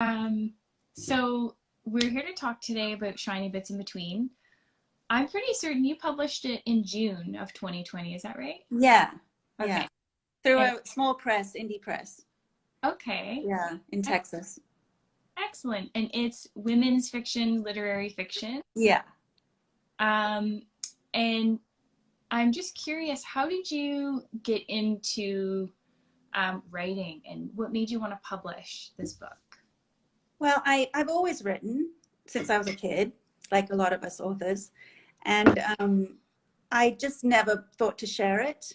So we're here to talk today about Shiny Bits in Between. I'm pretty certain you published it in June of 2020. Is that right? Yeah, Okay. yeah. Through And, a small press, indie press. okay. Yeah, in Texas. Excellent. And it's women's fiction, literary fiction. Yeah. Um, and I'm just curious, how did you get into writing, and what made you want to publish this book? Well, I've always written since I was a kid, like a lot of us authors. And I just never thought to share it.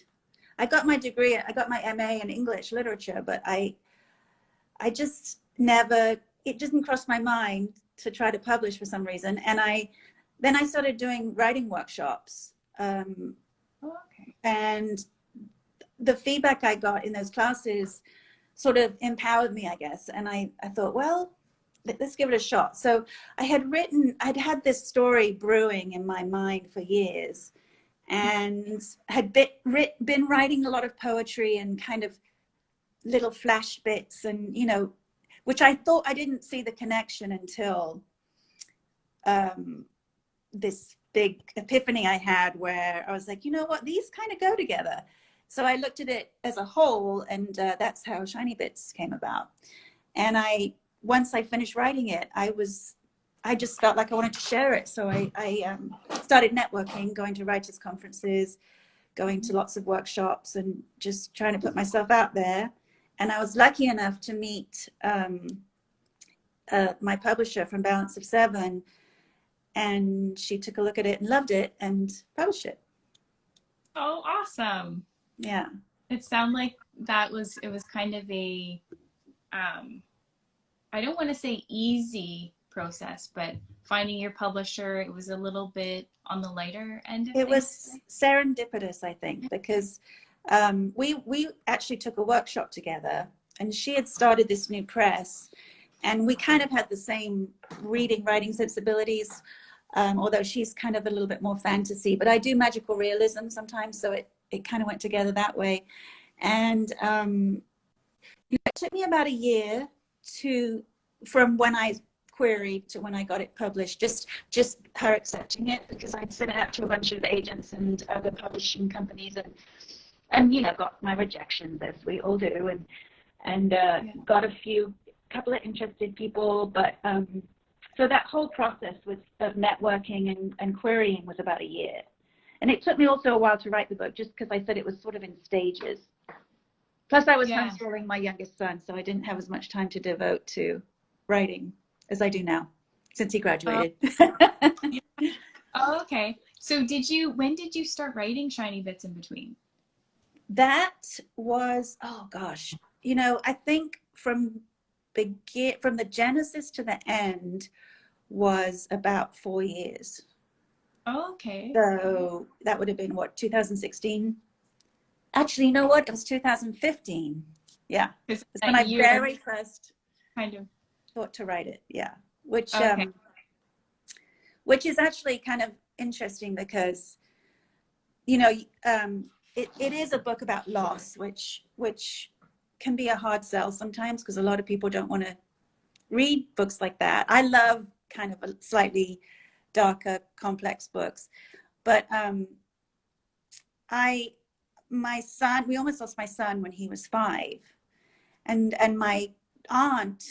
I got my degree, I got my MA in English literature, but I just never, it didn't cross my mind to try to publish for some reason. And then I started doing writing workshops. Okay. And the feedback I got in those classes sort of empowered me, I guess. And I thought, well, let's give it a shot. So I'd had this story brewing in my mind for years, and had been writing a lot of poetry and kind of little flash bits, and which I thought, I didn't see the connection until this big epiphany I had, where I was like, you know what, these kind of go together. So I looked at it as a whole, and that's how Shiny Bits came about. And once I finished writing it, I just felt like I wanted to share it. So I started networking, going to writers' conferences, going to lots of workshops, and just trying to put myself out there. And I was lucky enough to meet my publisher from Balance of Seven, and she took a look at it and loved it and published it. Oh, awesome. Yeah. It sounded like it was kind of a, I don't want to say easy process, but finding your publisher, it was a little bit on the lighter end of It things. was serendipitous, I think, because we actually took a workshop together, and she had started this new press, and we kind of had the same writing sensibilities, although she's kind of a little bit more fantasy, but I do magical realism sometimes, so it kind of went together that way. And it took me about a year from when I queried to when I got it published, just her accepting it, because I'd sent it out to a bunch of agents and other publishing companies, and got my rejections, as we all do, and got a couple of interested people, but so that whole process of networking and querying was about a year. And it took me also a while to write the book, just because I said it was sort of in stages. Plus, I was homeschooling my youngest son, so I didn't have as much time to devote to writing as I do now, since he graduated. Oh, okay. So when did you start writing Shiny Bits in Between? That was, oh gosh, I think from the genesis to the end was about 4 years. Oh, okay. So that would have been what, 2016? Actually, you know what? It was 2015. Yeah. It's when I very first kind of thought to write it. Yeah. Which is actually kind of interesting, because, it is a book about loss, which can be a hard sell sometimes, because a lot of people don't want to read books like that. I love kind of a slightly darker, complex books. But my son, we almost lost my son when he was 5. And my aunt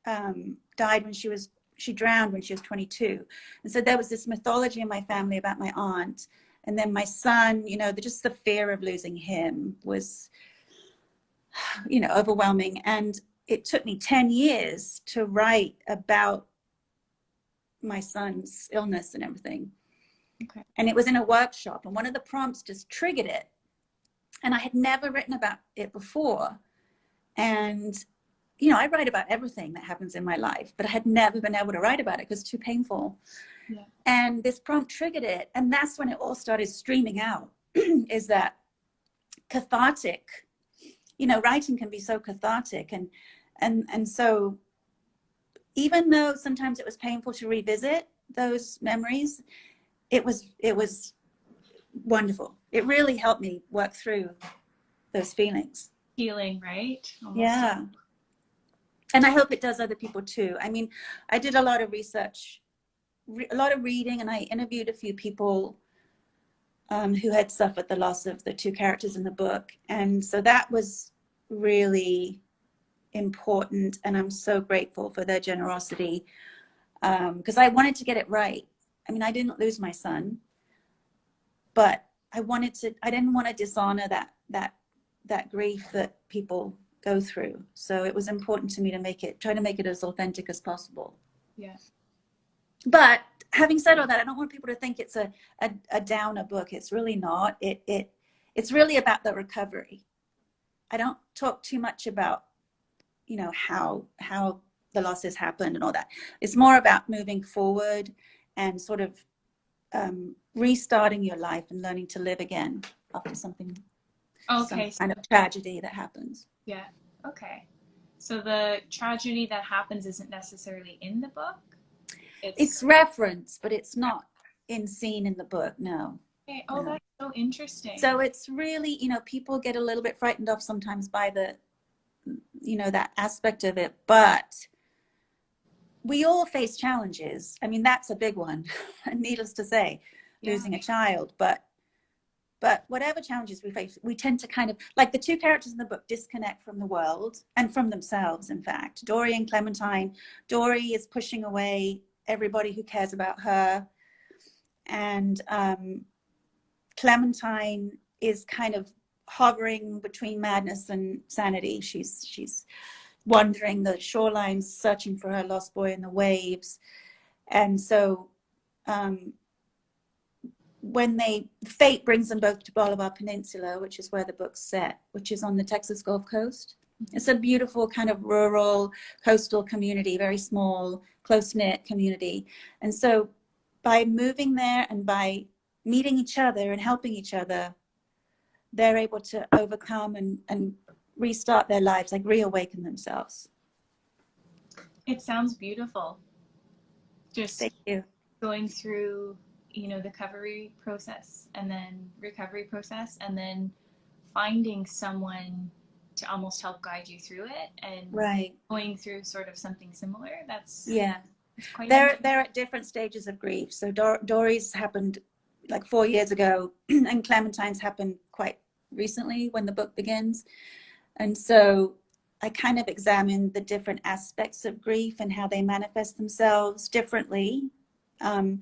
died when she drowned when she was 22. And so there was this mythology in my family about my aunt. And then my son, just the fear of losing him was, overwhelming. And it took me 10 years to write about my son's illness and everything. Okay. And it was in a workshop, and one of the prompts just triggered it. And I had never written about it before. And, I write about everything that happens in my life, but I had never been able to write about it because it's too painful. Yeah. And this prompt triggered it. And that's when it all started streaming out, is that cathartic, writing can be so cathartic. And so even though sometimes it was painful to revisit those memories, it was wonderful. It really helped me work through those feelings. Healing, right? Almost. Yeah. And I hope it does other people too. I mean, I did a lot of research, a lot of reading, and I interviewed a few people who had suffered the loss of the two characters in the book. And so that was really important. And I'm so grateful for their generosity, because I wanted to get it right. I mean, I didn't lose my son, but I didn't want to dishonor that grief that people go through. So it was important to me to try to make it as authentic as possible. Yeah. But having said all that, I don't want people to think it's a downer book. It's really not. It's really about the recovery. I don't talk too much about, you know, how the losses happened and all that. It's more about moving forward and sort of restarting your life and learning to live again after some kind of tragedy that happens. Yeah. Okay. So the tragedy that happens isn't necessarily in the book? It's referenced, but it's not seen in the book, no. Okay. Oh, no. That's so interesting. So it's really, you know, people get a little bit frightened off sometimes by the, you know, that aspect of it, but we all face challenges. I mean, that's a big one, needless to say, losing a child, but whatever challenges we face, we tend to kind of, like the two characters in the book, disconnect from the world and from themselves, in fact. Dory and Clementine. Dory is pushing away everybody who cares about her. And Clementine is kind of hovering between madness and sanity. She's wandering the shorelines, searching for her lost boy in the waves. And so when fate brings them both to Bolivar Peninsula, which is where the book's set, which is on the Texas Gulf Coast. It's a beautiful kind of rural coastal community, very small, close-knit community. And so by moving there and by meeting each other and helping each other, they're able to overcome and restart their lives, like reawaken themselves. It sounds beautiful. Just Thank you. Going through, you know, the recovery process and then finding someone to almost help guide you through it, and going through sort of something similar. That's quite they're at different stages of grief. So Dory's happened like 4 years ago, and Clementine's happened quite recently when the book begins. And so I kind of examined the different aspects of grief and how they manifest themselves differently. And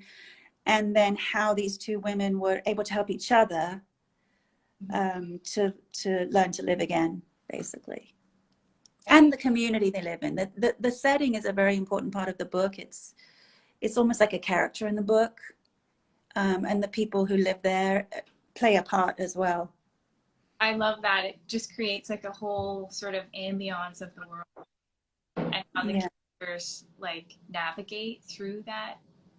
then how these two women were able to help each other to learn to live again, basically. And the community they live in. The setting is a very important part of the book. It's almost like a character in the book. And the people who live there play a part as well. I love that. It just creates like a whole sort of ambiance of the world and how the characters like navigate through that